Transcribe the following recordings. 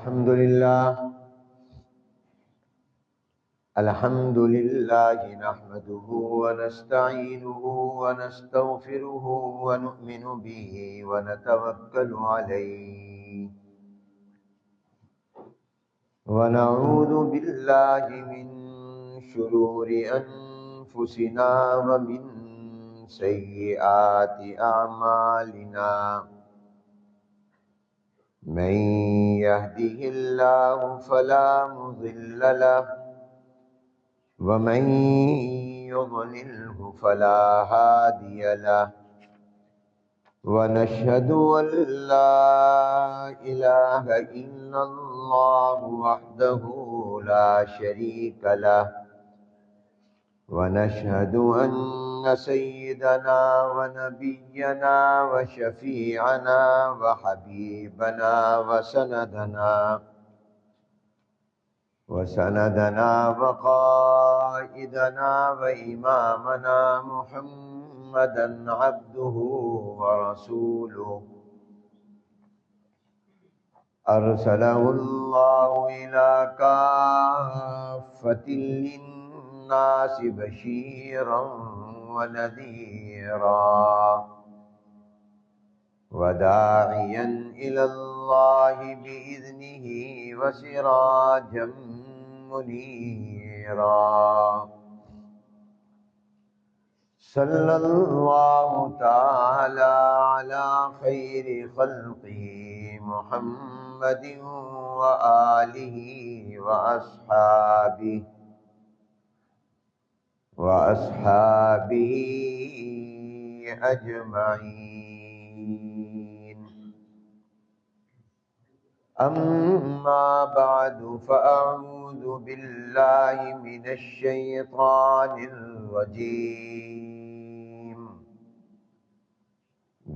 الحمد لله نحمده ونستعينه ونستغفره ونؤمن به ونتوكل عليه ونعوذ بالله من شرور أنفسنا ومن سيئات أعمالنا من يهده الله فلا مضل له ومن يضلله فلا هادي له ونشهد أن لا إله إلا الله وحده لا شريك له ونشهد أن سيدنا ونبينا وشفيعنا وحبيبنا وسندنا وقائدنا وإمامنا محمدا عبده ورسوله أرسله الله إلى كافة للناس بشيرا ونذيرا وداعيا إلى الله بإذنه وسراجا منيرا صلى الله تعالى على خير خلقه محمد وآله وأصحابه أجمعين. أما بعد فأعوذ بالله من الشيطان الرجيم.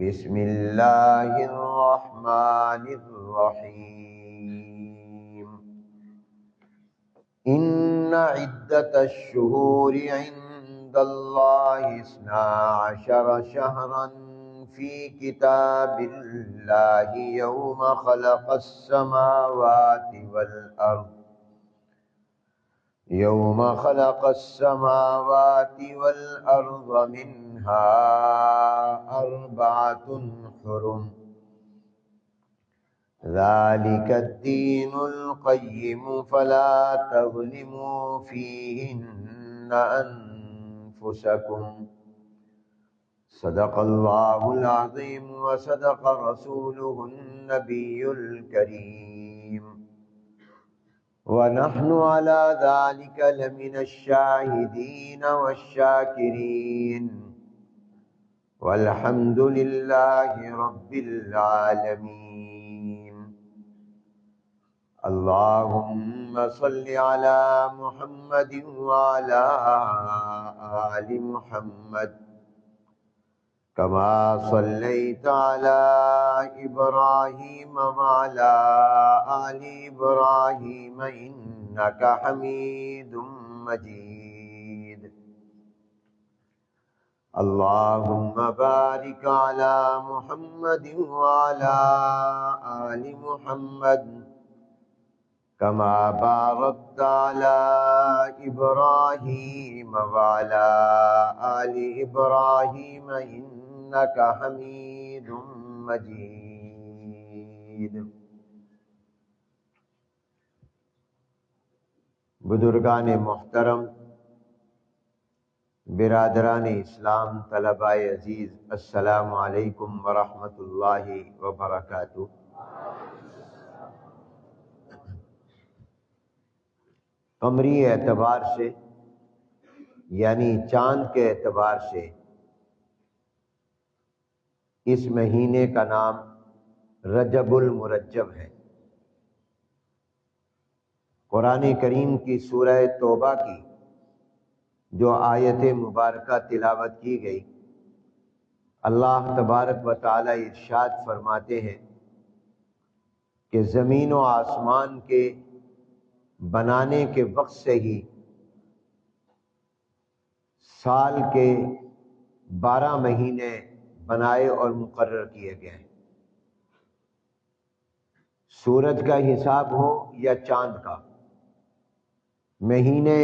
بسم الله الرحمن الرحيم. إن عدة الشهور عند الله 12 شهرا في كتاب الله يوم خلق السماوات والأرض منها 4 حرم ذلك الدين القيم فلا تظلموا فيهن أنفسكم. صدق الله العظيم وصدق رسوله النبي الكريم ونحن على ذلك لمن الشاهدين والشاكرين والحمد لله رب العالمين. اللهم صل على محمد وعلى آل محمد كما صليت على إبراهيم وعلى آل إبراهيم إنك حميد مجيد. اللهم بارك على محمد وعلى آل محمد كما باركت على إبراهيم وعلى آل إبراهيم إنك حميد مجيد. بزرگان محترم، برادران اسلام، طلباء عزیز، السلام علیکم ورحمۃ اللہ وبرکاتہ۔ قمری اعتبار سے یعنی چاند کے اعتبار سے اس مہینے کا نام رجب المرجب ہے۔ قرآن کریم کی سورہ توبہ کی جو آیت مبارکہ تلاوت کی گئی، اللہ تبارک و تعالی ارشاد فرماتے ہیں کہ زمین و آسمان کے بنانے کے وقت سے ہی سال کے 12 مہینے بنائے اور مقرر کیے گئے ہیں۔ سورج کا حساب ہو یا چاند کا، مہینے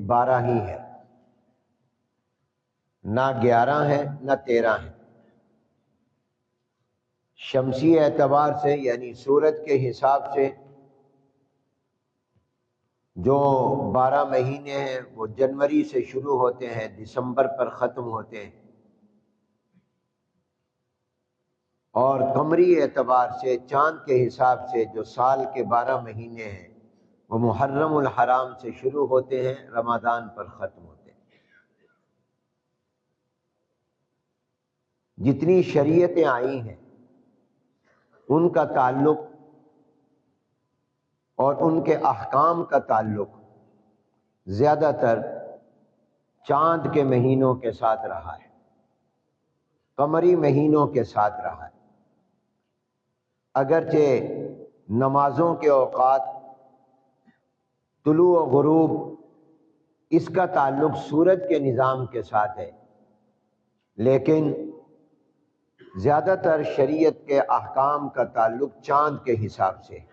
12 ہی ہے، نہ 11 ہے نہ 13 ہے۔ شمسی اعتبار سے یعنی سورج کے حساب سے جو 12 مہینے ہیں وہ جنوری سے شروع ہوتے ہیں، دسمبر پر ختم ہوتے ہیں، اور قمری اعتبار سے چاند کے حساب سے جو سال کے 12 مہینے ہیں وہ محرم الحرام سے شروع ہوتے ہیں، رمضان پر ختم ہوتے ہیں۔ جتنی شریعتیں آئی ہیں ان کا تعلق اور ان کے احکام کا تعلق زیادہ تر چاند کے مہینوں کے ساتھ رہا ہے، قمری مہینوں کے ساتھ رہا ہے۔ اگرچہ نمازوں کے اوقات، طلوع و غروب، اس کا تعلق سورج کے نظام کے ساتھ ہے، لیکن زیادہ تر شریعت کے احکام کا تعلق چاند کے حساب سے ہے۔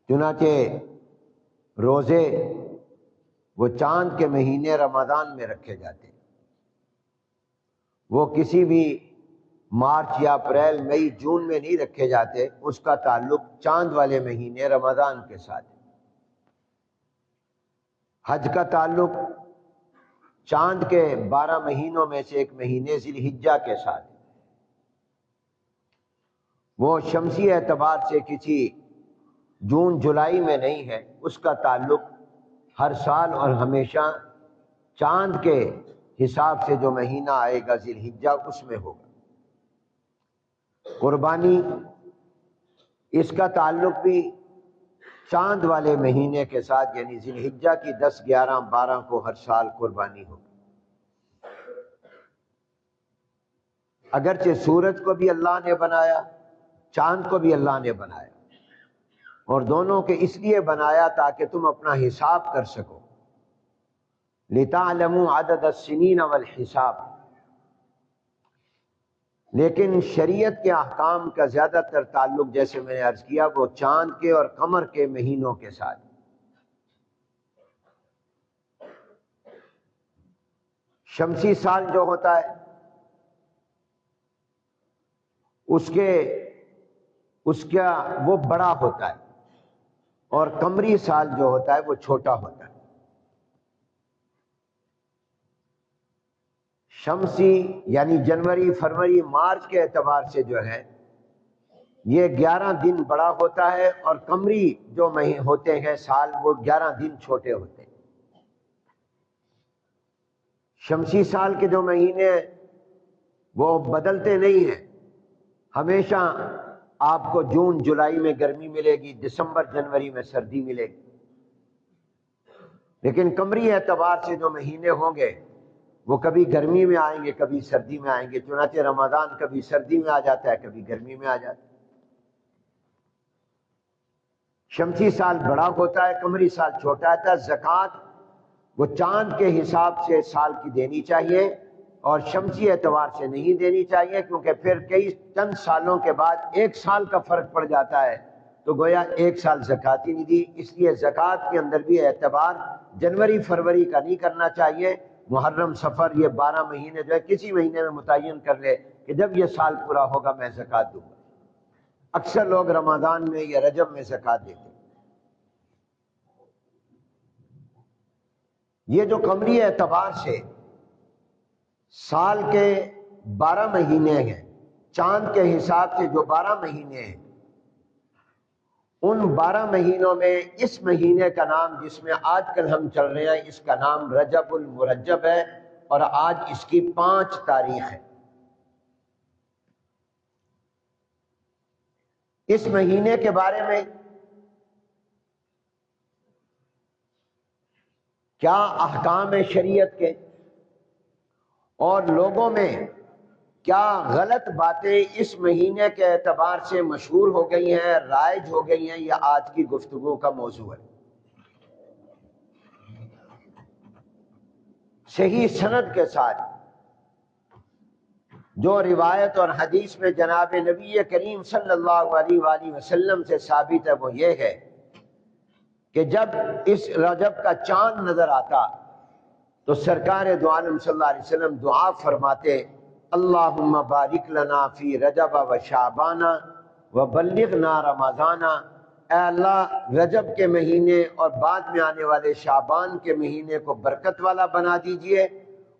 چنانچہ روزے وہ چاند کے مہینے رمضان میں رکھے جاتے ہیں، وہ کسی بھی مارچ یا اپریل، مئی، جون میں نہیں رکھے جاتے، اس کا تعلق چاند والے مہینے رمضان کے ساتھ ہے۔ حج کا تعلق چاند کے 12 مہینوں میں سے ایک مہینے ذی الحجہ کے ساتھ ہے، وہ شمسی اعتبار سے کسی جون جولائی میں نہیں ہے، اس کا تعلق ہر سال اور ہمیشہ چاند کے حساب سے جو مہینہ آئے گا ذی الحجہ اس میں ہوگا۔ قربانی، اس کا تعلق بھی چاند والے مہینے کے ساتھ، یعنی ذی الحجہ کی 10، 11، 12 کو ہر سال قربانی ہوگی۔ اگرچہ سورج کو بھی اللہ نے بنایا، چاند کو بھی اللہ نے بنایا، اور دونوں کے اس لیے بنایا تاکہ تم اپنا حساب کر سکو، لِتَعْلَمُوا عَدَدَ السِّنِينَ وَالْحِسَابَ۔ لیکن شریعت کے احکام کا زیادہ تر تعلق، جیسے میں نے عرض کیا، وہ چاند کے اور قمر کے مہینوں کے ساتھ۔ شمسی سال جو ہوتا ہے اس کا وہ بڑا ہوتا ہے، اور قمری سال جو ہوتا ہے وہ چھوٹا ہوتا ہے۔ شمسی یعنی جنوری، فروری، مارچ کے اعتبار سے جو ہے یہ 11 دن بڑا ہوتا ہے، اور قمری جو مہینے ہوتے ہیں سال، وہ 11 دن چھوٹے ہوتے ہیں۔ شمسی سال کے جو مہینے وہ بدلتے نہیں ہیں، ہمیشہ آپ کو جون جولائی میں گرمی ملے گی، دسمبر جنوری میں سردی ملے گی۔ لیکن قمری اعتبار سے جو مہینے ہوں گے وہ کبھی گرمی میں آئیں گے، کبھی سردی میں آئیں گے، چنانچہ رمضان کبھی سردی میں آ جاتا ہے، کبھی گرمی میں آ جاتا ہے۔ شمسی سال بڑا ہوتا ہے، قمری سال چھوٹا ہوتا ہے۔ زکوٰۃ وہ چاند کے حساب سے سال کی دینی چاہیے، اور شمسی اعتبار سے نہیں دینی چاہیے، کیونکہ پھر کئی چند سالوں کے بعد 1 سال کا فرق پڑ جاتا ہے، تو گویا 1 سال زکوٰۃ ہی نہیں دی۔ اس لیے زکوٰۃ کے اندر بھی اعتبار جنوری فروری کا نہیں کرنا چاہیے۔ محرم، صفر، یہ 12 مہینے جو ہے کسی مہینے میں متعین کر لے کہ جب یہ سال پورا ہوگا میں زکوٰۃ دوں گا۔ اکثر لوگ رمضان میں یا رجب میں زکوٰۃ دیتے ہیں۔ یہ جو قمری اعتبار سے سال کے 12 مہینے ہیں، چاند کے حساب سے جو 12 مہینے ہیں، ان 12 مہینوں میں اس مہینے کا نام، جس میں آج کل ہم چل رہے ہیں، اس کا نام رجب المرجب ہے، اور آج اس کی 5 تاریخ ہے۔ اس مہینے کے بارے میں کیا احکام شریعت کے، اور لوگوں میں کیا غلط باتیں اس مہینے کے اعتبار سے مشہور ہو گئی ہیں، رائج ہو گئی ہیں، یہ آج کی گفتگو کا موضوع ہے۔ صحیح سند کے ساتھ جو روایت اور حدیث میں جناب نبی کریم صلی اللہ علیہ وآلہ وسلم سے ثابت ہے وہ یہ ہے کہ جب اس رجب کا چاند نظر آتا تو سرکار دو عالم صلی اللہ علیہ وسلم دعا فرماتے، اللہم بارک لنا فی رجب و شعبان و بلغنا رمضان۔ اے اللہ رجب کے مہینے اور بعد میں آنے والے شعبان کے مہینے کو برکت والا بنا دیجئے،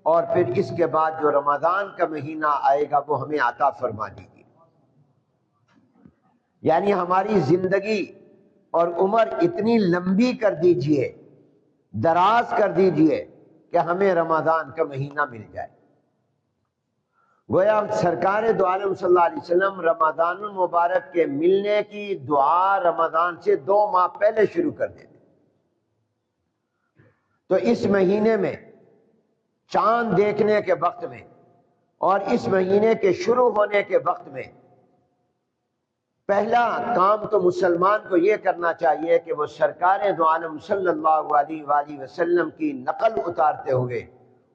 اور پھر اس کے بعد جو رمضان کا مہینہ آئے گا وہ ہمیں عطا فرما دیجئے۔ یعنی ہماری زندگی اور عمر اتنی لمبی کر دیجئے، دراز کر دیجئے کہ ہمیں رمضان کا مہینہ مل جائے۔ گویا سرکار دو عالم صلی اللہ علیہ وسلم رمضان المبارک کے ملنے کی دعا رمضان سے 2 ماہ پہلے شروع کر دیتے۔ تو اس مہینے میں چاند دیکھنے کے وقت میں اور اس مہینے کے شروع ہونے کے وقت میں پہلا کام تو مسلمان کو یہ کرنا چاہیے کہ وہ سرکار دو عالم صلی اللہ علیہ وآلہ وسلم کی نقل اتارتے ہوئے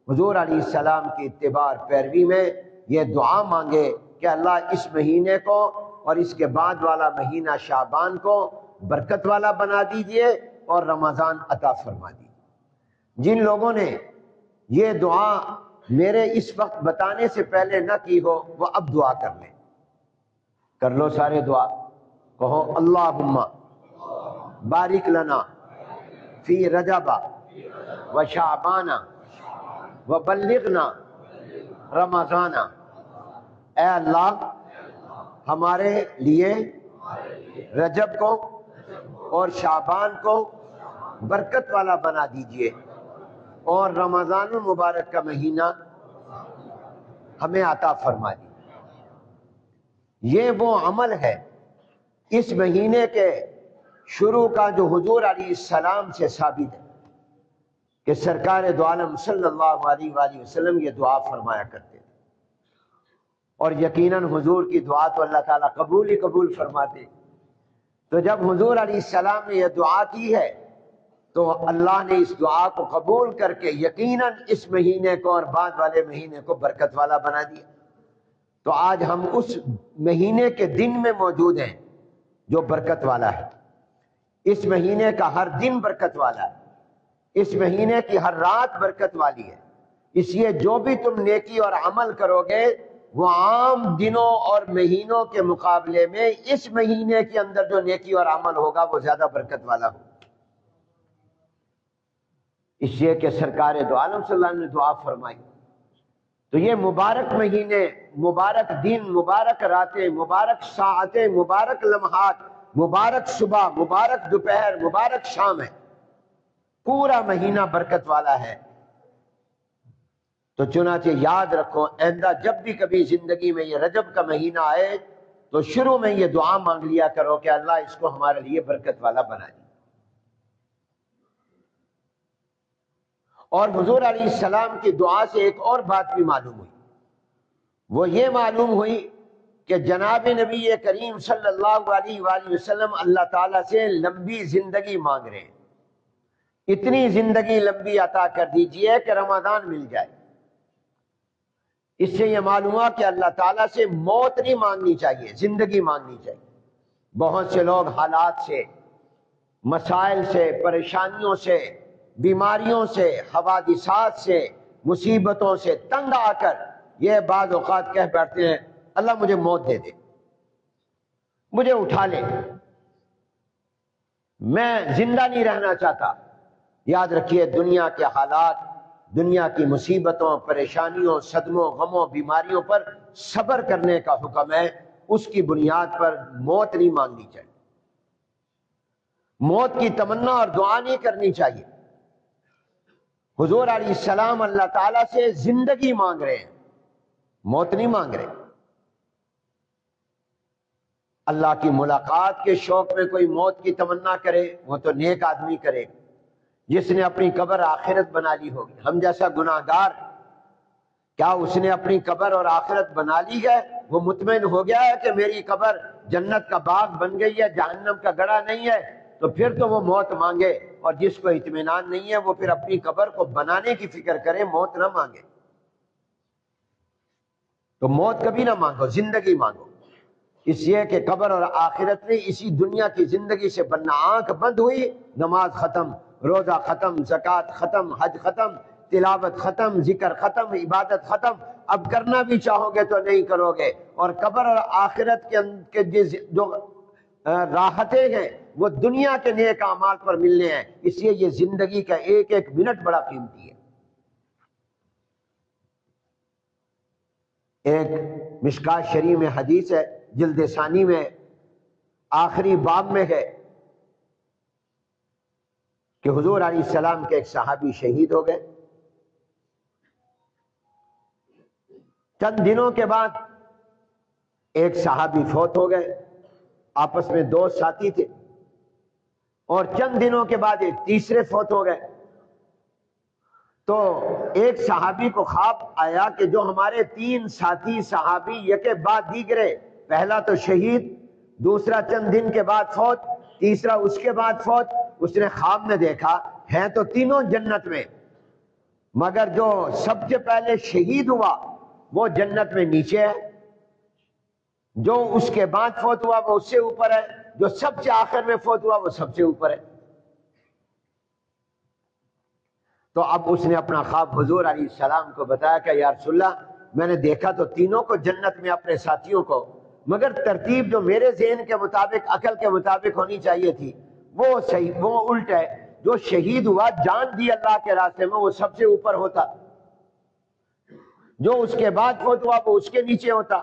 حضور علیہ السلام کی اتباع اور پیروی میں یہ دعا مانگے کہ اللہ اس مہینے کو اور اس کے بعد والا مہینہ شعبان کو برکت والا بنا دیجئے اور رمضان عطا فرما دیجئے۔ جن لوگوں نے یہ دعا میرے اس وقت بتانے سے پہلے نہ کی ہو وہ اب دعا کر لیں، کر لو سارے دعا، کہو اللہم بارک لنا فی رجب و شعبان و بلغنا رمضان۔ اے اللہ ہمارے لیے رجب کو اور شعبان کو برکت والا بنا دیجئے اور رمضان المبارک کا مہینہ ہمیں عطا فرما دیجئے۔ یہ وہ عمل ہے اس مہینے کے شروع کا جو حضور علیہ السلام سے ثابت ہے کہ سرکار دو عالم صلی اللہ علیہ وآلہ وسلم یہ دعا فرمایا کرتے تھے، اور یقیناً حضور کی دعا تو اللہ تعالیٰ قبول ہی قبول فرماتے۔ تو جب حضور علیہ السلام نے یہ دعا کی ہے تو اللہ نے اس دعا کو قبول کر کے یقیناً اس مہینے کو اور بعد والے مہینے کو برکت والا بنا دیا۔ تو آج ہم اس مہینے کے دن میں موجود ہیں جو برکت والا ہے۔ اس مہینے کا ہر دن برکت والا ہے، اس مہینے کی ہر رات برکت والی ہے۔ اس لیے جو بھی تم نیکی اور عمل کرو گے وہ عام دنوں اور مہینوں کے مقابلے میں اس مہینے کے اندر جو نیکی اور عمل ہوگا وہ زیادہ برکت والا ہوگا۔ اس لیے کہ سرکار دو عالم صلی اللہ علیہ وسلم نے دعا فرمائی۔ تو یہ مبارک مہینے، مبارک دن، مبارک راتیں، مبارک ساعتیں، مبارک لمحات، مبارک صبح، مبارک دوپہر، مبارک شام ہے، پورا مہینہ برکت والا ہے۔ تو چنانچہ یاد رکھو آئندہ جب بھی کبھی زندگی میں یہ رجب کا مہینہ آئے تو شروع میں یہ دعا مانگ لیا کرو کہ اللہ اس کو ہمارے لیے برکت والا بنا دے۔ اور حضور علیہ السلام کی دعا سے ایک اور بات بھی معلوم ہوئی، وہ یہ معلوم ہوئی کہ جناب نبی کریم صلی اللہ علیہ وآلہ وسلم اللہ تعالیٰ سے لمبی زندگی مانگ رہے ہیں، اتنی زندگی لمبی عطا کر دیجئے کہ رمضان مل جائے۔ اس سے یہ معلوم ہوا کہ اللہ تعالیٰ سے موت نہیں مانگنی چاہیے، زندگی مانگنی چاہیے۔ بہت سے لوگ حالات سے، مسائل سے، پریشانیوں سے، بیماریوں سے، حوادثات سے، مصیبتوں سے تنگ آ کر یہ بعض اوقات کہہ بیٹھتے ہیں اللہ مجھے موت دے دے، مجھے اٹھا لے، میں زندہ نہیں رہنا چاہتا۔ یاد رکھیے دنیا کے حالات، دنیا کی مصیبتوں، پریشانیوں، صدموں، غموں، بیماریوں پر صبر کرنے کا حکم ہے، اس کی بنیاد پر موت نہیں مانگنی چاہیے، موت کی تمنا اور دعا نہیں کرنی چاہیے۔ حضور علیہ السلام اللہ تعالیٰ سے زندگی مانگ رہے ہیں، موت نہیں مانگ رہے۔ اللہ کی ملاقات کے شوق میں کوئی موت کی تمنا کرے وہ تو نیک آدمی کرے، جس نے اپنی قبر آخرت بنا لی ہوگی۔ ہم جیسا گناہگار کیا اس نے اپنی قبر اور آخرت بنا لی ہے؟ وہ مطمئن ہو گیا ہے کہ میری قبر جنت کا باغ بن گئی ہے، جہنم کا گڑھا نہیں ہے، تو پھر تو وہ موت مانگے۔ اور جس کو اطمینان نہیں ہے وہ پھر اپنی قبر کو بنانے کی فکر کرے، موت نہ مانگے۔ تو موت کبھی نہ مانگو، زندگی مانگو، اس لیے کہ قبر اور آخرت میں اسی دنیا کی زندگی سے بننا۔ آنکھ بند ہوئی، نماز ختم، روزہ ختم، زکوٰۃ ختم، حج ختم، تلاوت ختم، ذکر ختم، عبادت ختم، اب کرنا بھی چاہو گے تو نہیں کرو گے۔ اور قبر اور آخرت کے جو راحتیں ہیں وہ دنیا کے نیک اعمال پر ملنے ہیں، اس لیے یہ زندگی کا ایک ایک منٹ بڑا قیمتی ہے۔ ایک مشکات شریف میں حدیث ہے، جلد ثانی میں آخری باب میں ہے کہ حضور علیہ السلام کے ایک صحابی شہید ہو گئے۔ چند دنوں کے بعد ایک صحابی فوت ہو گئے، آپس میں دو ساتھی تھے، اور چند دنوں کے بعد ایک تیسرے فوت ہو گئے۔ تو ایک صحابی کو خواب آیا کہ جو ہمارے تین ساتھی صحابی یکے بعد دیگرے، پہلا تو شہید، دوسرا چند دن کے بعد فوت، تیسرا اس کے بعد فوت، اس نے خواب میں دیکھا ہیں تو تینوں جنت میں، مگر جو سب سے پہلے شہید ہوا وہ جنت میں نیچے ہے، جو اس کے بعد فوت ہوا وہ اس سے اوپر ہے، جو سب سے آخر میں فوت ہوا وہ سب سے اوپر ہے۔ تو اب اس نے اپنا خواب حضور علیہ السلام کو بتایا کہ یا رسول اللہ، میں نے دیکھا تو تینوں کو جنت میں، اپنے ساتھیوں کو، مگر ترتیب جو میرے ذہن کے مطابق، عقل کے مطابق ہونی چاہیے تھی وہ صحیح، وہ الٹ ہے۔ جو شہید ہوا، جان دی اللہ کے راستے میں، وہ سب سے اوپر ہوتا، جو اس کے بعد فوت ہوا وہ اس کے نیچے ہوتا،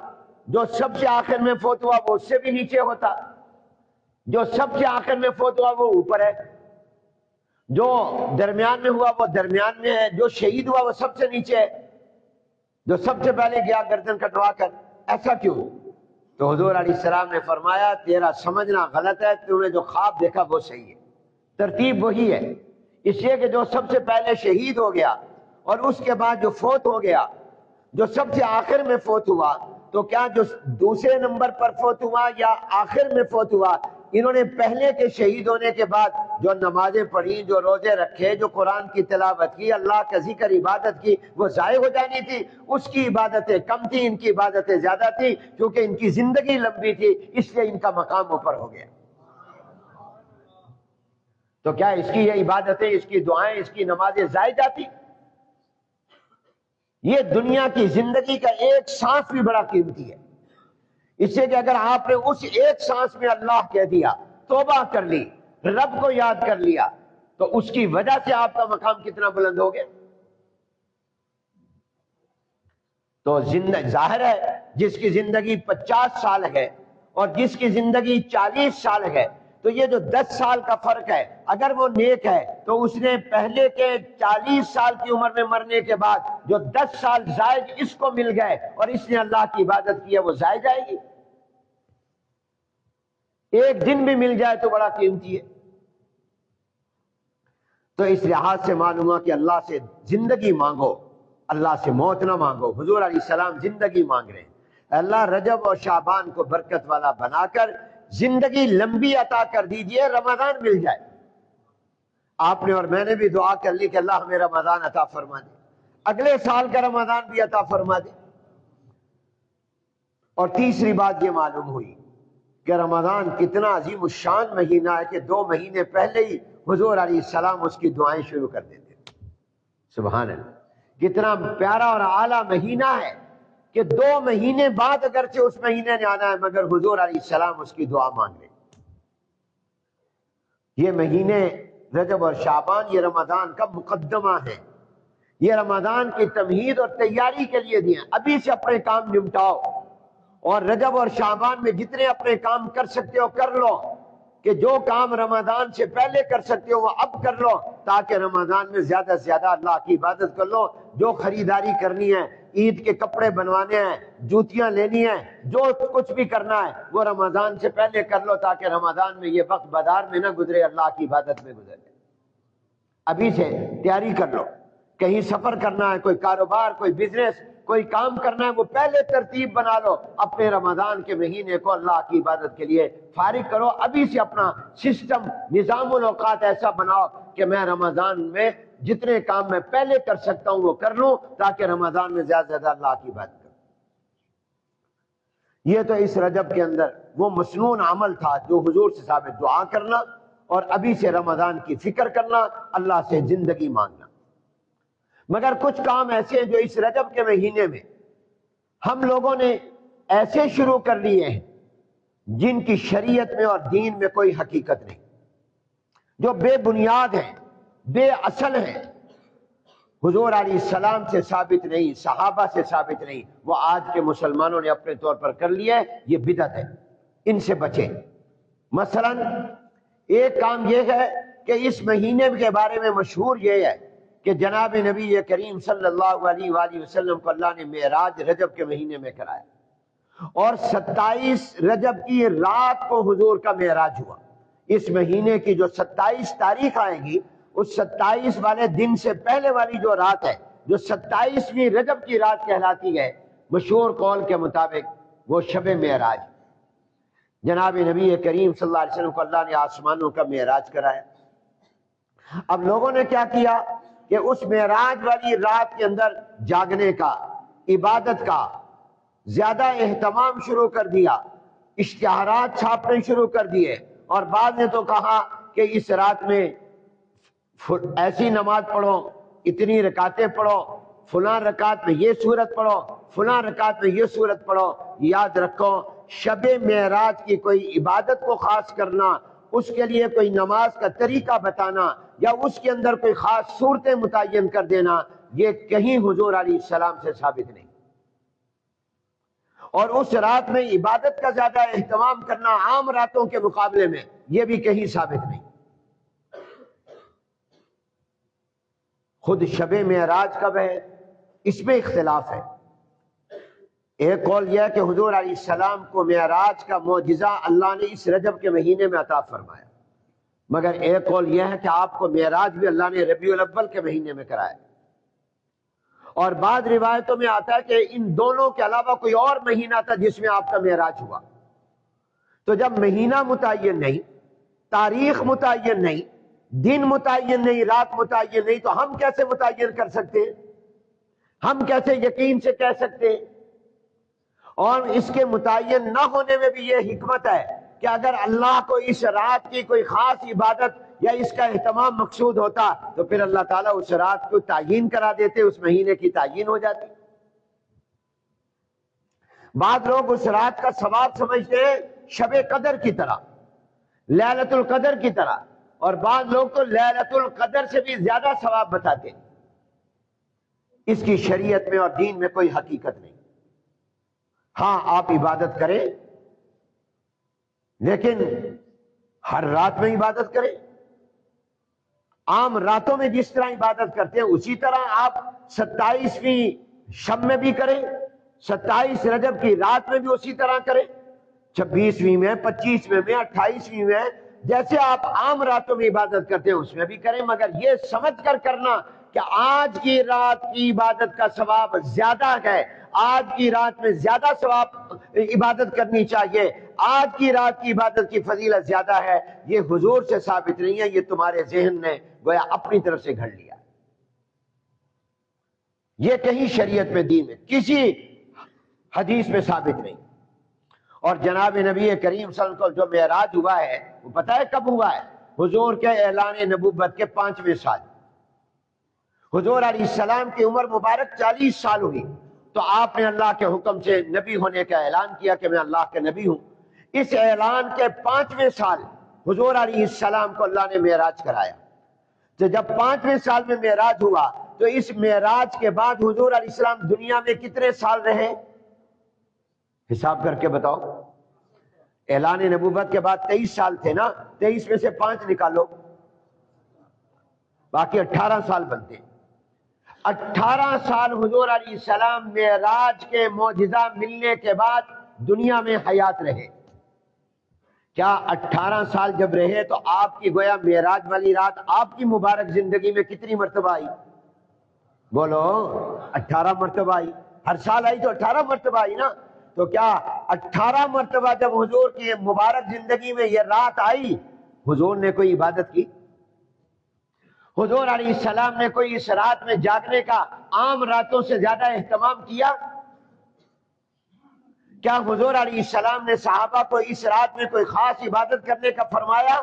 جو سب سے آخر میں فوت ہوا وہ اس سے بھی نیچے ہوتا، جو سب سے آخر میں فوت ہوا وہ اوپر ہے، جو درمیان میں ہوا وہ درمیان میں ہے، جو شہید ہوا وہ سب سے نیچے ہے، جو سب سے پہلے گیا گردن کٹوا کر۔ ایسا کیوں؟ تو حضور علیہ السلام نے فرمایا تیرا سمجھنا غلط ہے، تم نے جو خواب دیکھا وہ صحیح ہے، ترتیب وہی ہے۔ اس لیے کہ جو سب سے پہلے شہید ہو گیا اور اس کے بعد جو فوت ہو گیا، جو سب سے آخر میں فوت ہوا، تو کیا جو دوسرے نمبر پر فوت ہوا یا آخر میں فوت ہوا، انہوں نے پہلے کے شہید ہونے کے بعد جو نمازیں پڑھی، جو روزے رکھے، جو قرآن کی تلاوت کی، اللہ کا ذکر، عبادت کی، وہ ضائع ہو جانی تھی؟ اس کی عبادتیں کم تھی، ان کی عبادتیں زیادہ تھی، کیونکہ ان کی زندگی لمبی تھی، اس لیے ان کا مقام اوپر ہو گیا۔ تو کیا اس کی یہ عبادتیں، اس کی دعائیں، اس کی نمازیں ضائع جاتی؟ یہ دنیا کی زندگی کا ایک سانس بھی بڑا قیمتی ہے، اس سے کہ اگر آپ نے اس ایک سانس میں اللہ کہہ دیا، توبہ کر لی، رب کو یاد کر لیا، تو اس کی وجہ سے آپ کا مقام کتنا بلند ہو گیا۔ تو ظاہر ہے جس کی زندگی 50 سال ہے اور جس کی زندگی 40 سال ہے، تو یہ جو 10 سال کا فرق ہے، اگر وہ نیک ہے تو اس نے پہلے کے 40 سال کی عمر میں مرنے کے بعد جو 10 سال زائد اس کو مل گئے اور اس نے اللہ کی عبادت کی ہے، وہ زائد جائے گی۔ ایک دن بھی مل جائے تو بڑا قیمتی ہے۔ تو اس لحاظ سے معلوم ہوا کہ اللہ سے زندگی مانگو، اللہ سے موت نہ مانگو۔ حضور علیہ السلام زندگی مانگ رہے ہیں، اللہ رجب اور شعبان کو برکت والا بنا کر زندگی لمبی عطا کر دیجئے، رمضان مل جائے۔ آپ نے اور میں نے بھی دعا کر لی کہ اللہ ہمیں رمضان عطا فرما دے، اگلے سال کا رمضان بھی عطا فرما دے۔ اور تیسری بات یہ معلوم ہوئی کہ رمضان کتنا عظیم الشان مہینہ ہے کہ 2 مہینے پہلے ہی حضور علیہ السلام اس کی دعائیں شروع کر دیتے۔ سبحان اللہ، کتنا پیارا اور اعلیٰ مہینہ ہے کہ 2 مہینے بعد اگرچہ اس مہینے نے آنا ہے، مگر حضور علیہ السلام اس کی دعا مانگ لیں۔ یہ مہینے رجب اور شعبان یہ رمضان کا مقدمہ ہے، یہ رمضان کی تمہید اور تیاری کے لیے دیا۔ ابھی سے اپنے کام نمٹاؤ، اور رجب اور شعبان میں جتنے اپنے کام کر سکتے ہو کر لو، کہ جو کام رمضان سے پہلے کر سکتے ہو وہ اب کر لو، تاکہ رمضان میں زیادہ سے زیادہ اللہ کی عبادت کر لو۔ جو خریداری کرنی ہے، عید کے کپڑے بنوانے ہیں، جوتیاں لینی ہیں، جو کچھ بھی کرنا ہے وہ رمضان سے پہلے کر لو، تاکہ رمضان میں یہ وقت بازار میں نہ گزرے، اللہ کی عبادت میں گزرے۔ ابھی سے تیاری کر لو، کہیں سفر کرنا ہے، کوئی کاروبار، کوئی بزنس، کوئی کام کرنا ہے، وہ پہلے ترتیب بنا لو، اپنے رمضان کے مہینے کو اللہ کی عبادت کے لیے فارغ کرو۔ ابھی سے اپنا سسٹم، نظام الاوقات ایسا بناؤ کہ میں رمضان میں جتنے کام میں پہلے کر سکتا ہوں وہ کر لوں، تاکہ رمضان میں زیادہ سے زیادہ اللہ کی عبادت کروں۔ یہ تو اس رجب کے اندر وہ مسنون عمل تھا جو حضور سے ثابت، دعا کرنا اور ابھی سے رمضان کی فکر کرنا، اللہ سے زندگی مانگنا۔ مگر کچھ کام ایسے ہیں جو اس رجب کے مہینے میں ہم لوگوں نے ایسے شروع کر لیے ہیں جن کی شریعت میں اور دین میں کوئی حقیقت نہیں، جو بے بنیاد ہیں، بے اصل ہیں، حضور علیہ السلام سے ثابت نہیں، صحابہ سے ثابت نہیں، وہ آج کے مسلمانوں نے اپنے طور پر کر لیا ہے، یہ بدعت ہے، ان سے بچیں۔ مثلا ایک کام یہ ہے کہ اس مہینے کے بارے میں مشہور یہ ہے کہ جناب نبی کریم صلی اللہ علیہ وآلہ وسلم کو اللہ نے معراج رجب کے مہینے میں کرایا، اور 27 رجب کی رات کو حضور کا معراج ہوا۔ اس مہینے کی جو 27 تاریخ آئے گی، اس 27 والے دن سے پہلے والی جو رات ہے، جو 27ویں رجب کی رات کہلاتی ہے، مشہور قول کے مطابق وہ شب معراج۔ جناب نبی کریم صلی اللہ علیہ وسلم کو اللہ نے آسمانوں کا معراج کرایا۔ اب لوگوں نے کیا کیا کہ اس معراج والی رات کے اندر جاگنے کا، عبادت کا زیادہ اہتمام شروع کر دیا، اشتہارات چھاپنے شروع کر دیے، اور بعد نے تو کہا کہ اس رات میں ایسی نماز پڑھو، اتنی رکعتیں پڑھو، فلاں رکعت میں یہ سورت پڑھو، فلاں رکعت میں یہ سورت پڑھو۔ یاد رکھو، شب معراج کی کوئی عبادت کو خاص کرنا، اس کے لیے کوئی نماز کا طریقہ بتانا، یا اس کے اندر کوئی خاص صورتیں متعین کر دینا، یہ کہیں حضور علیہ السلام سے ثابت نہیں۔ اور اس رات میں عبادت کا زیادہ اہتمام کرنا عام راتوں کے مقابلے میں، یہ بھی کہیں ثابت نہیں۔ خود شب معراج کب ہے اس میں اختلاف ہے۔ ایک قول یہ ہے کہ حضور علیہ السلام کو معراج کا معجزہ اللہ نے اس رجب کے مہینے میں عطا فرمایا، مگر ایک قول یہ ہے کہ آپ کو معراج بھی اللہ نے ربیع الاول کے مہینے میں کرایا۔ اور بعض روایتوں میں آتا ہے کہ ان دونوں کے علاوہ کوئی اور مہینہ تھا جس میں آپ کا معراج ہوا۔ تو جب مہینہ متعین نہیں، تاریخ متعین نہیں، دن متعین نہیں، رات متعین نہیں، تو ہم کیسے متعین کر سکتے ہیں؟ ہم کیسے یقین سے کہہ سکتے ہیں؟ اور اس کے متعین نہ ہونے میں بھی یہ حکمت ہے کہ اگر اللہ کو اس رات کی کوئی خاص عبادت یا اس کا اہتمام مقصود ہوتا تو پھر اللہ تعالیٰ اس رات کو تعیین کرا دیتے، اس مہینے کی تعیین ہو جاتی۔ بعض لوگ اس رات کا ثواب سمجھتے ہیں شب قدر کی طرح، لیلۃ القدر کی طرح، اور بعض لوگ تو لیلۃ القدر سے بھی زیادہ ثواب بتاتے ہیں۔ اس کی شریعت میں اور دین میں کوئی حقیقت نہیں۔ ہاں، آپ عبادت کریں، لیکن ہر رات میں عبادت کریں۔ عام راتوں میں جس طرح عبادت کرتے ہیں اسی طرح آپ 27ویں شب میں بھی کریں، 27 رجب کی رات میں بھی اسی طرح کریں، 26ویں میں، 25ویں میں، 28ویں میں، جیسے آپ عام راتوں میں عبادت کرتے ہیں اس میں بھی کریں، مگر یہ سمجھ کر کرنا کہ آج کی رات کی عبادت کا ثواب زیادہ ہے، آج کی رات میں زیادہ ثواب عبادت کرنی چاہیے، آج کی رات کی عبادت کی فضیلت زیادہ ہے، یہ حضور سے ثابت نہیں ہے، یہ تمہارے ذہن نے گویا اپنی طرف سے گھڑ لیا۔ یہ کہیں شریعت میں، دین میں، کسی حدیث میں ثابت نہیں۔ اور جناب نبی کریم صلی اللہ علیہ وسلم کو جو معراج ہوا ہے وہ پتہ ہے کب ہوا ہے؟ حضور کے اعلان نبوت کے 5ویں سال۔ حضور علیہ السلام کی عمر مبارک 40 سال ہوئی تو آپ نے اللہ کے حکم سے نبی ہونے کا اعلان کیا کہ میں اللہ کا نبی ہوں۔ اس اعلان کے 5ویں سال حضور علیہ السلام کو اللہ نے معراج کرایا۔ تو جب 5ویں سال میں معراج ہوا تو اس معراج کے بعد حضور علیہ السلام دنیا میں کتنے سال رہے؟ حساب کر کے بتاؤ۔ اعلان نبوت کے بعد 23 سال تھے نا، 23 میں سے 5 نکالو، باقی 18 سال بنتے ہیں۔ 18 سال حضور علیہ السلام معراج کے معجزہ ملنے کے بعد دنیا میں حیات رہے۔ کیا 18 سال جب رہے تو آپ کی گویا معراج والی رات آپ کی مبارک زندگی میں کتنی مرتبہ آئی؟ بولو، 18 مرتبہ آئی۔ ہر سال آئی تو 18 مرتبہ آئی نا۔ تو کیا 18 مرتبہ جب حضور کی مبارک زندگی میں یہ رات آئی، حضور نے کوئی عبادت کی؟ حضور علیہ السلام نے کوئی اس رات میں جاگنے کا عام راتوں سے زیادہ اہتمام کیا؟ کیا حضور علیہ السلام نے صحابہ کو اس رات میں کوئی خاص عبادت کرنے کا فرمایا؟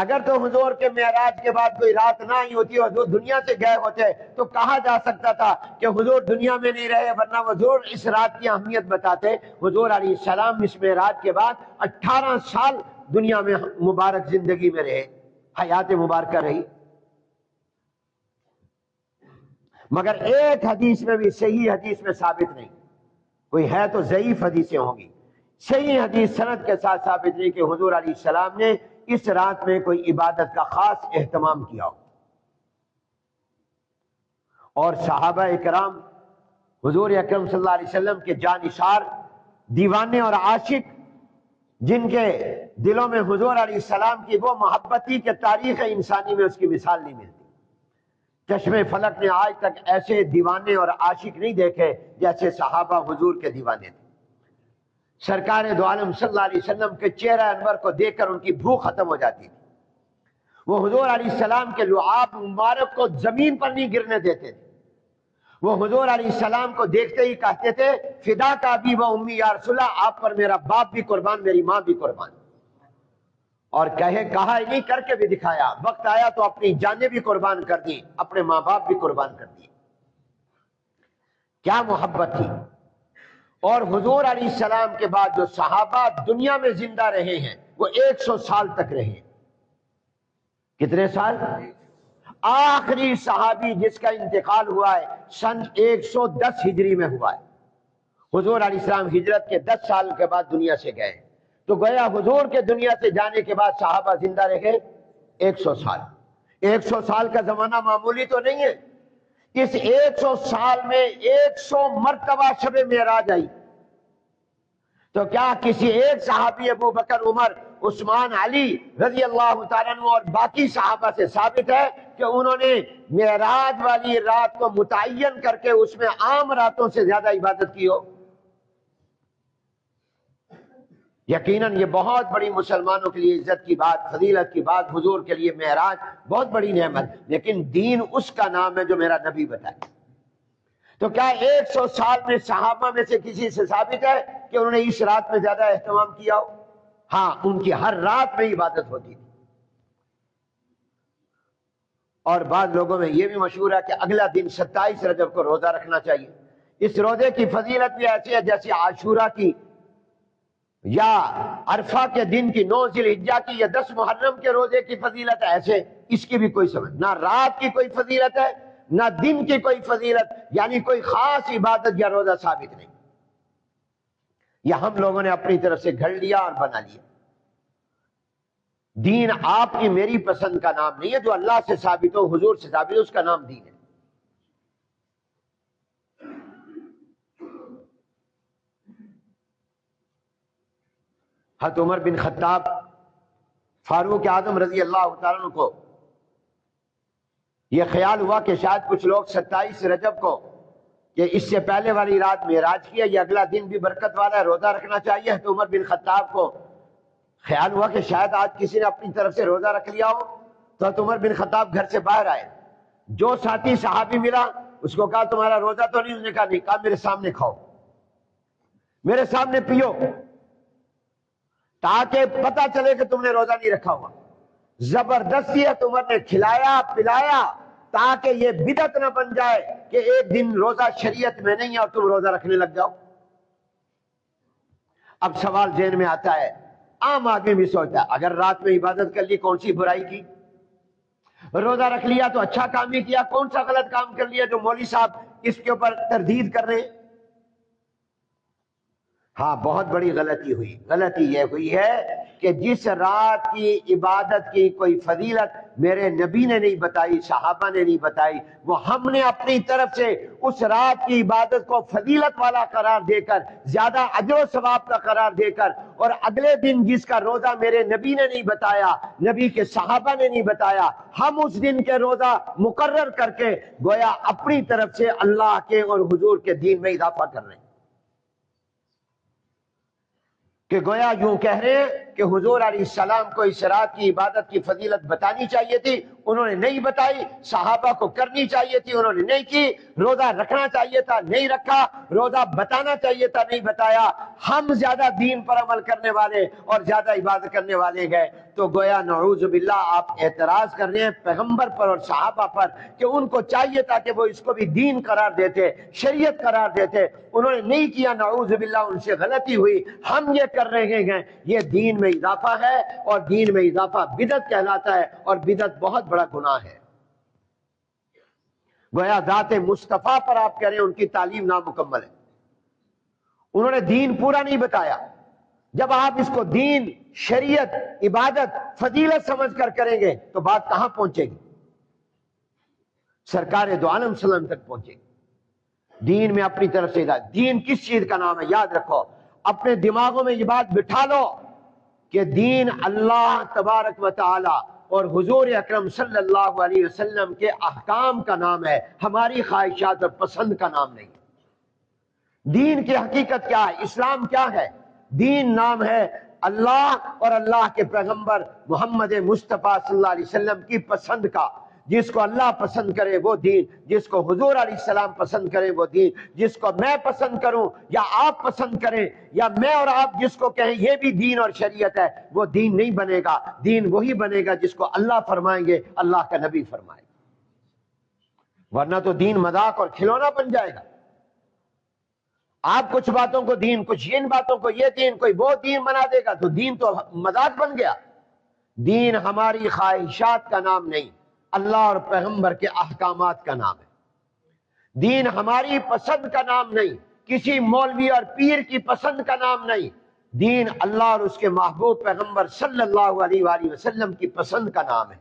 اگر تو حضور کے معراج کے بعد کوئی رات نہ ہی ہوتی، حضور دنیا سے گئے ہوتے، تو کہا جا سکتا تھا کہ حضور دنیا میں نہیں رہے، ورنہ حضور اس رات کی اہمیت بتاتے۔ حضور علیہ السلام اس معراج کے بعد 18 سال دنیا میں مبارک زندگی میں رہے، حیات مبارکہ رہی، مگر ایک حدیث میں بھی، صحیح حدیث میں ثابت نہیں، کوئی ہے تو ضعیف حدیثیں ہوں گی، صحیح حدیث سند کے ساتھ ثابت نہیں کہ حضور علیہ السلام نے اس رات میں کوئی عبادت کا خاص اہتمام کیا ہو۔ اور صحابہ اکرام حضور اکرم صلی اللہ علیہ وسلم کے جانثار، دیوانے اور عاشق، جن کے دلوں میں حضور علیہ السلام کی وہ محبت تھی کہ تاریخ انسانی میں اس کی مثال نہیں ملتی۔ چشم فلک نے آج تک ایسے دیوانے اور عاشق نہیں دیکھے جیسے صحابہ حضور کے دیوانے تھے۔ سرکار دو عالم صلی اللہ علیہ وسلم کے چہرہ انور کو دیکھ کر ان کی بھوک ختم ہو جاتی تھی۔ وہ حضور علیہ السلام کے لعاب مبارک کو زمین پر نہیں گرنے دیتے تھے۔ وہ حضور علیہ السلام کو دیکھتے ہی کہتے تھے فدا کا ابی و امی یا رسول اللہ، آپ پر میرا باپ بھی قربان، میری ماں بھی قربان۔ اور کہا ہی نہیں، کر کے بھی دکھایا، وقت آیا تو اپنی جانیں بھی قربان کر دی، اپنے ماں باپ بھی قربان کر دیے۔ کیا محبت تھی۔ اور حضور علیہ السلام کے بعد جو صحابہ دنیا میں زندہ رہے ہیں وہ 100 سال تک رہے ہیں۔ کتنے سال؟ آخری صحابی جس کا انتقال ہوا ہے سن 110 ہجری میں ہوا ہے۔ حضور علیہ السلام ہجرت کے 10 سال کے بعد دنیا سے گئے، تو گویا حضور کے دنیا سے جانے کے بعد صحابہ زندہ رہے 100 سال۔ 100 سال کا زمانہ معمولی تو نہیں ہے۔ اس 100 سال میں 100 مرتبہ شب معراج آئی، تو کیا کسی ایک صحابی ابو بکر، عمر، عثمان، علی رضی اللہ تعالیٰ عنہ اور باقی صحابہ سے ثابت ہے کہ انہوں نے معراج والی رات کو متعین کر کے اس میں عام راتوں سے زیادہ عبادت کی ہو؟ یقیناً یہ بہت بڑی مسلمانوں کے لیے عزت کی بات، فضیلت کی بات، حضور کے لیے معراج بہت بڑی نعمت، لیکن دین اس کا نام ہے جو میرا نبی بتائے۔ تو کیا 100 سال میں صحابہ میں سے کسی سے ثابت ہے کہ انہوں نے اس رات میں زیادہ اہتمام کیا ہو؟ ہاں، ان کی ہر رات میں عبادت ہوتی تھی۔ اور بعض لوگوں میں یہ بھی مشہور ہے کہ اگلا دن 27 رجب کو روزہ رکھنا چاہیے۔ اس روزے کی فضیلت بھی ایسی ہے جیسے عاشورہ کی یا عرفہ کے دن کی، 9 ذی الحجہ کی یا 10 محرم کے روزے کی فضیلت ہے، ایسے اس کی بھی کوئی سمجھ نہ، رات کی کوئی فضیلت ہے نہ دن کی کوئی فضیلت، یعنی کوئی خاص عبادت یا روزہ ثابت نہیں۔ یہ ہم لوگوں نے اپنی طرف سے گھڑ لیا اور بنا لیا۔ دین آپ کی میری پسند کا نام نہیں ہے، جو اللہ سے ثابت ہو، حضور سے ثابت ہو، اس کا نام دین ہے۔ حضرت عمر بن خطاب، فاروق اعظم رضی اللہ تعالیٰ عنہ کو یہ خیال ہوا کہ شاید کچھ لوگ 27 رجب کو، کہ اس سے پہلے والی رات معراج کی ہے، یہ اگلا دن بھی برکت والا ہے، روزہ رکھنا چاہیے۔ تو عمر بن خطاب کو خیال ہوا کہ شاید آج کسی نے اپنی طرف سے روزہ رکھ لیا ہو، تو عمر بن خطاب گھر سے باہر آئے، جو ساتھی صحابی ملا اس کو کہا تمہارا روزہ تو نہیں؟ اس نے کہا نہیں۔ کہا میرے سامنے کھاؤ، میرے سامنے پیو، تاکہ پتہ چلے کہ تم نے روزہ نہیں رکھا ہوا۔ زبردستی ہے، عمر نے کھلایا پلایا تاکہ یہ بدعت نہ بن جائے کہ ایک دن روزہ شریعت میں نہیں ہے اور تم روزہ رکھنے لگ جاؤ۔ اب سوال ذہن میں آتا ہے، عام آدمی بھی سوچتا ہے اگر رات میں عبادت کر لی کون سی برائی کی؟ روزہ رکھ لیا تو اچھا کام ہی کیا، کون سا غلط کام کر لیا جو مولوی صاحب اس کے اوپر تردید کر رہے ہیں؟ ہاں، بہت بڑی غلطی ہوئی۔ غلطی یہ ہوئی ہے کہ جس رات کی عبادت کی کوئی فضیلت میرے نبی نے نہیں بتائی، صحابہ نے نہیں بتائی، وہ ہم نے اپنی طرف سے اس رات کی عبادت کو فضیلت والا قرار دے کر، زیادہ اجر و ثواب کا قرار دے کر، اور اگلے دن جس کا روزہ میرے نبی نے نہیں بتایا، نبی کے صحابہ نے نہیں بتایا، ہم اس دن کے روزہ مقرر کر کے گویا اپنی طرف سے اللہ کے اور حضور کے دین میں اضافہ کر رہے ہیں۔ کہ گویا یوں کہہ رہے ہیں کہ حضور علیہ السلام کو اس رات کی عبادت کی فضیلت بتانی چاہیے تھی، انہوں نے نہیں بتائی، صحابہ کو کرنی چاہیے تھی، انہوں نے نہیں کی، روزہ رکھنا چاہیے تھا نہیں رکھا، روزہ بتانا چاہیے تھا نہیں بتایا، ہم زیادہ دین پر عمل کرنے والے اور زیادہ عبادت کرنے والے گئے۔ تو گویا نعوذ باللہ آپ اعتراض کر رہے ہیں پیغمبر پر اور صحابہ پر کہ ان کو چاہیے تھا کہ وہ اس کو بھی دین قرار دیتے، شریعت قرار دیتے، انہوں نے نہیں کیا، نعوذ باللہ ان سے غلطی ہوئی، ہم یہ کر رہے ہیں، یہ دین میں اضافہ ہے، اور دین میں اضافہ بدعت کہلاتا ہے، اور بدعت بہت بڑا گناہ ہے۔ گویا ذات مصطفیٰ پر آپ کہہ رہے ہیں ان کی تعلیم نامکمل ہے، انہوں نے دین پورا نہیں بتایا۔ جب آپ اس کو دین، شریعت، عبادت، فضیلت سمجھ کر کریں گے تو بات کہاں پہنچے گی؟ سرکار دو عالم صلی اللہ علیہ وسلم تک پہنچے گی۔ دین میں اپنی طرف سے دین کس چیز کا نام ہے؟ یاد رکھو، اپنے دماغوں میں یہ بات بٹھا لو کہ دین اللہ تبارک و تعالی اور حضور اکرم صلی اللہ علیہ وسلم کے احکام کا نام ہے، ہماری خواہشات اور پسند کا نام نہیں۔ دین کی حقیقت کیا ہے؟ اسلام کیا ہے؟ دین نام ہے اللہ اور اللہ کے پیغمبر محمد مصطفیٰ صلی اللہ علیہ وسلم کی پسند کا۔ جس کو اللہ پسند کرے وہ دین، جس کو حضور علیہ السلام پسند کرے وہ دین، جس کو میں پسند کروں یا آپ پسند کریں یا میں اور آپ جس کو کہیں یہ بھی دین اور شریعت ہے، وہ دین نہیں بنے گا۔ دین وہی بنے گا جس کو اللہ فرمائیں گے، اللہ کا نبی فرمائے گا، ورنہ تو دین مذاق اور کھلونا بن جائے گا۔ آپ کچھ باتوں کو دین، کچھ ان باتوں کو یہ دین، کوئی وہ دین بنا دے گا تو دین تو مذاق بن گیا۔ دین ہماری خواہشات کا نام نہیں، اللہ اور پیغمبر کے احکامات کا نام ہے۔ دین ہماری پسند کا نام نہیں، کسی مولوی اور پیر کی پسند کا نام نہیں۔ دین اللہ اور اس کے محبوب پیغمبر صلی اللہ علیہ وآلہ وسلم کی پسند کا نام ہے۔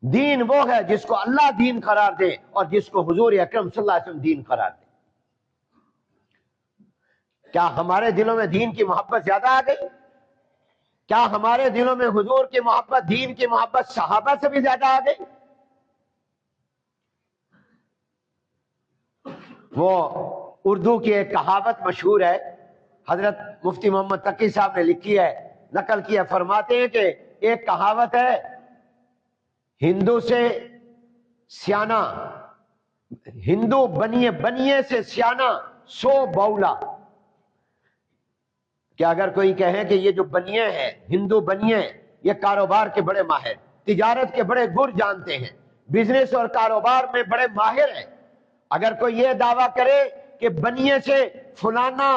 دین وہ ہے جس کو اللہ دین قرار دے اور جس کو حضور اکرم صلی اللہ علیہ وسلم دین قرار دے۔ کیا ہمارے دلوں میں دین کی محبت زیادہ آ گئی؟ کیا ہمارے دلوں میں حضور کی محبت، دین کی محبت صحابہ سے بھی زیادہ آ گئی؟ وہ اردو کی ایک کہاوت مشہور ہے، حضرت مفتی محمد تقی صاحب نے لکھی ہے، نقل کی ہے، فرماتے ہیں کہ ایک کہاوت ہے، ہندو سے سیانا، ہندو بنیے سے سیانا 100 بولا۔ کہ اگر کوئی کہے کہ یہ جو بنیے ہیں، ہندو بنیے، یہ کاروبار کے بڑے ماہر، تجارت کے بڑے گر جانتے ہیں، بزنس اور کاروبار میں بڑے ماہر ہیں، اگر کوئی یہ دعویٰ کرے کہ بنیے سے فلانا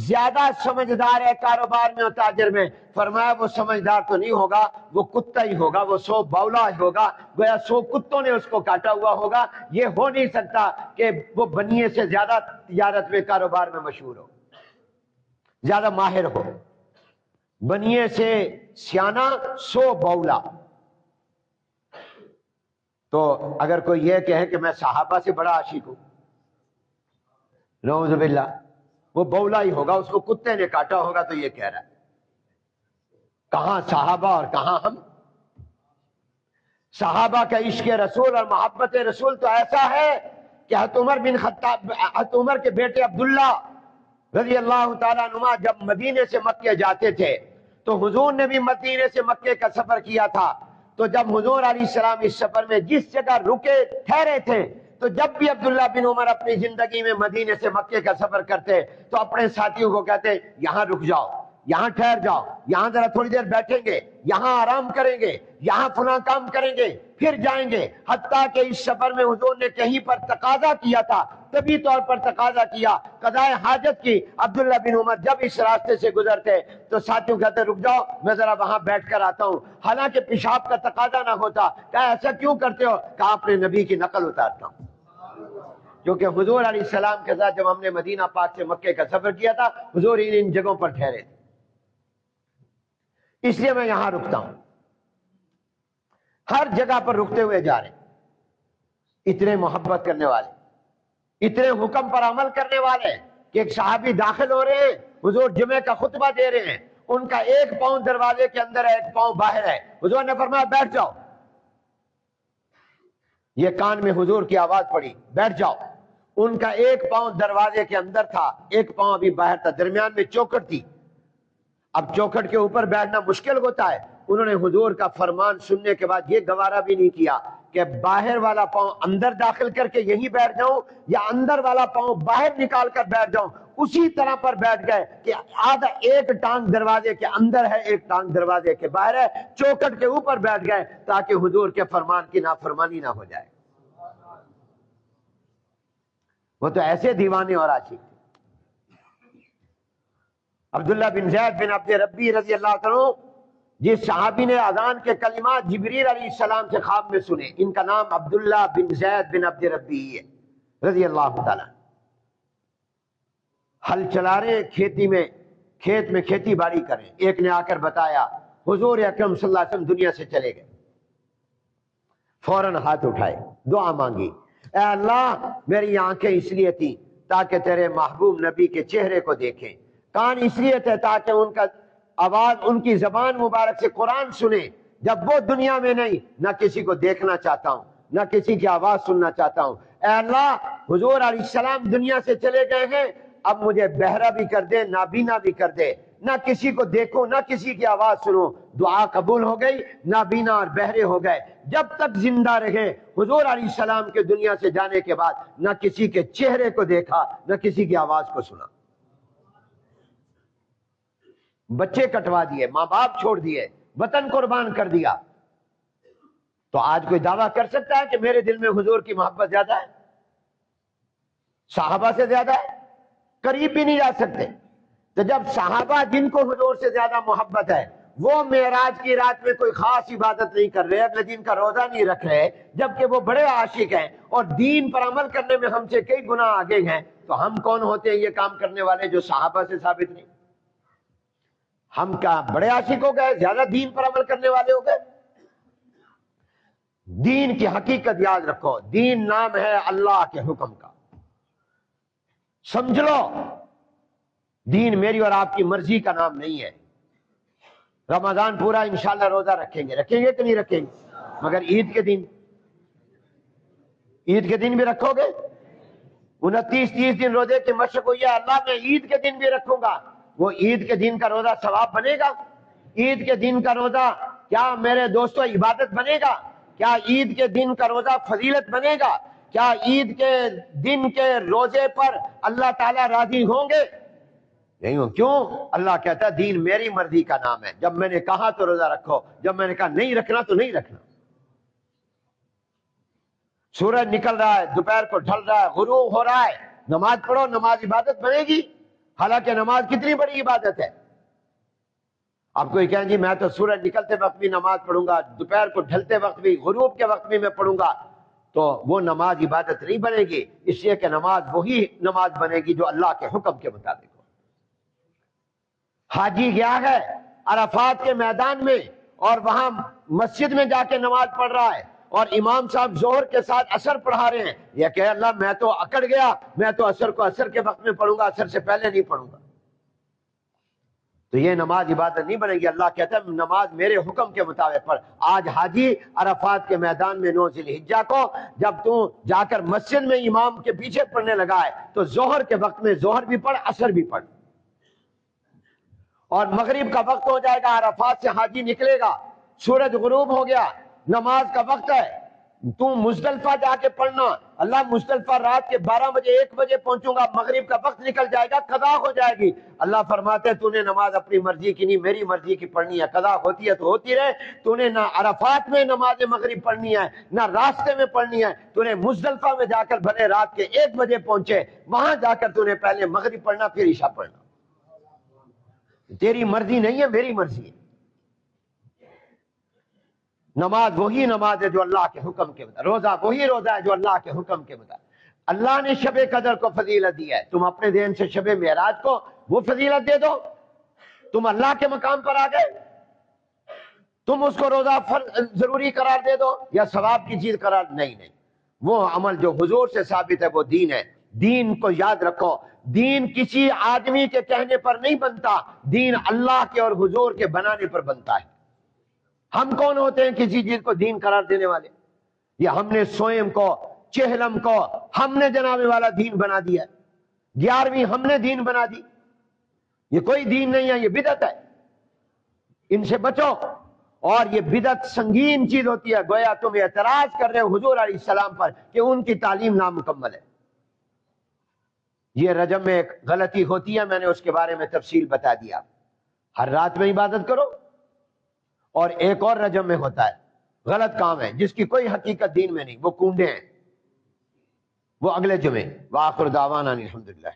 زیادہ سمجھدار ہے کاروبار میں اور تاجر میں، فرمایا وہ سمجھدار تو نہیں ہوگا، وہ کتا ہی ہوگا، وہ 100 بولا ہوگا، گویا 100 کتوں نے اس کو کاٹا ہوا ہوگا۔ یہ ہو نہیں سکتا کہ وہ بنیے سے زیادہ تجارت میں، کاروبار میں مشہور ہو، زیادہ ماہر ہو۔ بنیے سے سیانا 100 بولا۔ تو اگر کوئی یہ کہے کہ میں صحابہ سے بڑا عاشق ہوں، نعوذ باللہ، وہ بولا ہی ہوگا، اس کو کتے نے کاٹا ہوگا، تو یہ کہہ رہا ہے۔ کہاں صحابہ اور کہاں ہم؟ صحابہ کا عشق رسول اور محبت رسول تو ایسا ہے کہ حضرت عمر کے بیٹے عبداللہ رضی اللہ تعالیٰ عنہ جب مدینے سے مکے جاتے تھے تو حضور نے بھی مدینے سے مکے کا سفر کیا تھا، تو جب حضور علیہ السلام اس سفر میں جس جگہ رکے ٹھہرے تھے، تو جب بھی عبداللہ بن عمر اپنی زندگی میں مدینے سے مکے کا سفر کرتے تو اپنے ساتھیوں کو کہتے یہاں رک جاؤ، یہاں ٹھہر جاؤ، یہاں ذرا تھوڑی دیر بیٹھیں گے، یہاں آرام کریں گے، یہاں فلاں کام کریں گے، پھر جائیں گے۔ حتیٰ کہ اس سفر میں حضور نے کہیں پر تقاضا کیا تھا، طبی طور پر تقاضا کیا، قضاء حاجت کی، عبداللہ بن عمر جب اس راستے سے گزرتے تو ساتھیوں کہتے رک جاؤ، میں ذرا وہاں بیٹھ کر آتا ہوں، حالانکہ پیشاب کا تقاضا نہ ہوتا۔ کہا ایسا کیوں کرتے ہو؟ کہا اپنے نبی کی نقل اتارتا ہوں، کیونکہ حضور علیہ السلام کے ساتھ جب ہم نے مدینہ پاک سے مکے کا سفر کیا تھا، حضور ان جگہوں پر ٹھہرے تھے، اس لیے میں یہاں رکتا ہوں۔ ہر جگہ پر رکتے ہوئے جا رہے ہیں، اتنے محبت کرنے والے، اتنے حکم پر عمل کرنے والے کہ ایک صحابی داخل ہو رہے ہیں، حضور جمعے کا خطبہ دے رہے ہیں، ان کا ایک پاؤں دروازے کے اندر ہے، ایک پاؤں باہر ہے، حضور نے فرمایا بیٹھ جاؤ۔ یہ کان میں حضور کی آواز پڑی، بیٹھ جاؤ۔ ان کا ایک پاؤں دروازے کے اندر تھا، ایک پاؤں ابھی باہر تھا، درمیان میں چوکھٹ تھی۔ اب چوکھٹ کے اوپر بیٹھنا مشکل ہوتا ہے، انہوں نے حضور کا فرمان سننے کے بعد یہ گوارا بھی نہیں کیا کہ باہر والا پاؤں اندر داخل کر کے یہیں بیٹھ جاؤں یا اندر والا پاؤں باہر نکال کر بیٹھ جاؤں، اسی طرح پر بیٹھ گئے کہ آدھا ایک ٹانگ دروازے کے اندر ہے، ایک ٹانگ دروازے کے باہر ہے، چوکھٹ کے اوپر بیٹھ گئے تاکہ حضور کے فرمان کی نافرمانی نہ ہو جائے۔ وہ تو ایسے دیوانے اور عاشق تھے۔ عبداللہ بن زید بن عبد ربی رضی اللہ عنہ، جس صحابی نے اذان کے کلمات جبریل علیہ السلام سے خواب میں سنے، ان کا نام عبداللہ بن زید بن عبد ربی ہے رضی اللہ تعالیٰ۔ ہل چلا رہے کھیتی میں، کھیت میں کھیتی باڑی کریں، ایک نے آ کر بتایا حضور اکرم صلی اللہ علیہ وسلم دنیا سے چلے گئے۔ فوراً ہاتھ اٹھائے، دعا مانگی، اے اللہ میری آنکھیں اس لیے تھیں تاکہ تیرے محبوب نبی کے چہرے کو دیکھیں، کان اس لیے تھے تاکہ ان کا آواز، ان کی زبان مبارک سے قرآن سنیں۔ جب وہ دنیا میں نہیں، نہ کسی کو دیکھنا چاہتا ہوں، نہ کسی کی آواز سننا چاہتا ہوں۔ اے اللہ حضور علیہ السلام دنیا سے چلے گئے ہیں، اب مجھے بہرا بھی کر دے، نابینا بھی کر دے، نہ کسی کو دیکھوں نہ کسی کی آواز سنوں۔ دعا قبول ہو گئی، نابینا اور بہرے ہو گئے۔ جب تک زندہ رہے حضور علیہ السلام کے دنیا سے جانے کے بعد نہ کسی کے چہرے کو دیکھا، نہ کسی کی آواز کو سنا۔ بچے کٹوا دیے، ماں باپ چھوڑ دیے، وطن قربان کر دیا، تو آج کوئی دعویٰ کر سکتا ہے کہ میرے دل میں حضور کی محبت زیادہ ہے؟ صحابہ سے زیادہ ہے؟ قریب بھی نہیں جا سکتے۔ تو جب صحابہ جن کو حضور سے زیادہ محبت ہے وہ معراج کی رات میں کوئی خاص عبادت نہیں کر رہے، اگلے دن کا روزہ نہیں رکھ رہے، جبکہ وہ بڑے عاشق ہیں اور دین پر عمل کرنے میں ہم سے کئی گنا آگے ہیں، تو ہم کون ہوتے ہیں یہ کام کرنے والے جو صحابہ سے ثابت نہیں؟ ہم کیا بڑے عاشق ہو گئے، زیادہ دین پر عمل کرنے والے ہو گئے؟ دین کی حقیقت یاد رکھو، دین نام ہے اللہ کے حکم کا، سمجھ لو۔ دین میری اور آپ کی مرضی کا نام نہیں ہے۔ رمضان پورا انشاءاللہ روزہ رکھیں گے کہ نہیں رکھیں گے؟ مگر عید کے دن، عید کے دن بھی رکھو گے؟ 29-30 دن روزے کی مشق ہوئی ہے، اللہ میں عید کے دن بھی رکھوں گا، وہ عید کے دن کا روزہ ثواب بنے گا؟ عید کے دن کا روزہ کیا میرے دوستو عبادت بنے گا؟ کیا عید کے دن کا روزہ فضیلت بنے گا؟ کیا عید کے دن کے روزے پر اللہ تعالیٰ راضی ہوں گے؟ نہیں ہوں۔ کیوں؟ اللہ کہتا ہے دین میری مرضی کا نام ہے، جب میں نے کہا تو روزہ رکھو، جب میں نے کہا نہیں رکھنا تو نہیں رکھنا۔ سورج نکل رہا ہے، دوپہر کو ڈھل رہا ہے، غروب ہو رہا ہے، نماز پڑھو، نماز عبادت بنے گی؟ حالانکہ نماز کتنی بڑی عبادت ہے۔ آپ کوئی کہیں جی میں تو سورج نکلتے وقت بھی نماز پڑھوں گا، دوپہر کو ڈھلتے وقت بھی، غروب کے وقت بھی میں پڑھوں گا، تو وہ نماز عبادت نہیں بنے گی، اس لیے کہ نماز وہی نماز بنے گی جو اللہ کے حکم کے مطابق ہو۔ حاجی گیا ہے عرفات کے میدان میں اور وہاں مسجد میں جا کے نماز پڑھ رہا ہے اور امام صاحب ظہر کے ساتھ عصر پڑھا رہے ہیں، یہ کہ اللہ میں تو اکڑ گیا، میں تو عصر کو عصر کے وقت میں پڑھوں گا، عصر سے پہلے نہیں پڑھوں گا، تو یہ نماز عبادت نہیں بنے گی۔ اللہ کہتا ہے نماز میرے حکم کے مطابق پڑھ۔ آج حاجی عرفات کے میدان میں 9 ذی الحجہ کو جب تو جا کر مسجد میں امام کے پیچھے پڑھنے لگا ہے تو ظہر کے وقت میں ظہر بھی پڑھ، عصر بھی پڑھ، اور مغرب کا وقت ہو جائے گا، عرفات سے حاجی نکلے گا، سورج غروب ہو گیا، نماز کا وقت ہے، تو مزدلفہ جا کے پڑھنا، اللہ مزدلفہ رات کے 12 بجے 1 بجے پہنچوں گا، مغرب کا وقت نکل جائے گا، قضا ہو جائے گی۔ اللہ فرماتے تو نے نماز اپنی مرضی کی نہیں میری مرضی کی پڑھنی ہے، قضا ہوتی ہے تو ہوتی رہے، تو نے نہ عرفات میں نماز مغرب پڑھنی ہے نہ راستے میں پڑھنی ہے، تو نے مزدلفہ میں جا کر بھلے رات کے 1 بجے پہنچے، وہاں جا کر تو نے پہلے مغرب پڑھنا پھر عشاء پڑھنا، تیری مرضی نہیں ہے میری مرضی ہے۔ نماز وہی نماز ہے جو اللہ کے حکم کے مطابق، روزہ وہی روزہ ہے جو اللہ کے حکم کے مطابق۔ اللہ نے شب قدر کو فضیلت دی ہے، تم اپنے ذہن سے شب معراج کو وہ فضیلت دے دو، تم اللہ کے مقام پر آ گئے، تم اس کو روزہ ضروری قرار دے دو یا ثواب کی چیز قرار نہیں، وہ عمل جو حضور سے ثابت ہے وہ دین ہے۔ دین کو یاد رکھو، دین کسی آدمی کے کہنے پر نہیں بنتا، دین اللہ کے اور حضور کے بنانے پر بنتا ہے۔ ہم کون ہوتے ہیں کسی چیز کو دین قرار دینے والے؟ یہ ہم نے سوئم کو، چہلم کو ہم نے جناب والا دین بنا دیا، 11ویں ہم نے دین بنا دی، یہ کوئی دین نہیں ہے، یہ بدعت ہے۔ ان سے بچو. اور یہ بدعت سنگین چیز ہوتی ہے، گویا تم اعتراض کر رہے ہو حضور علیہ السلام پر کہ ان کی تعلیم نامکمل ہے. یہ رجب میں ایک غلطی ہوتی ہے، میں نے اس کے بارے میں تفصیل بتا دیا. ہر رات میں عبادت کرو. اور ایک اور رجب میں ہوتا ہے غلط کام ہے جس کی کوئی حقیقت دین میں نہیں، وہ کونڈے ہیں، وہ اگلے جمعے. وآخر دعوانا الحمدللہ.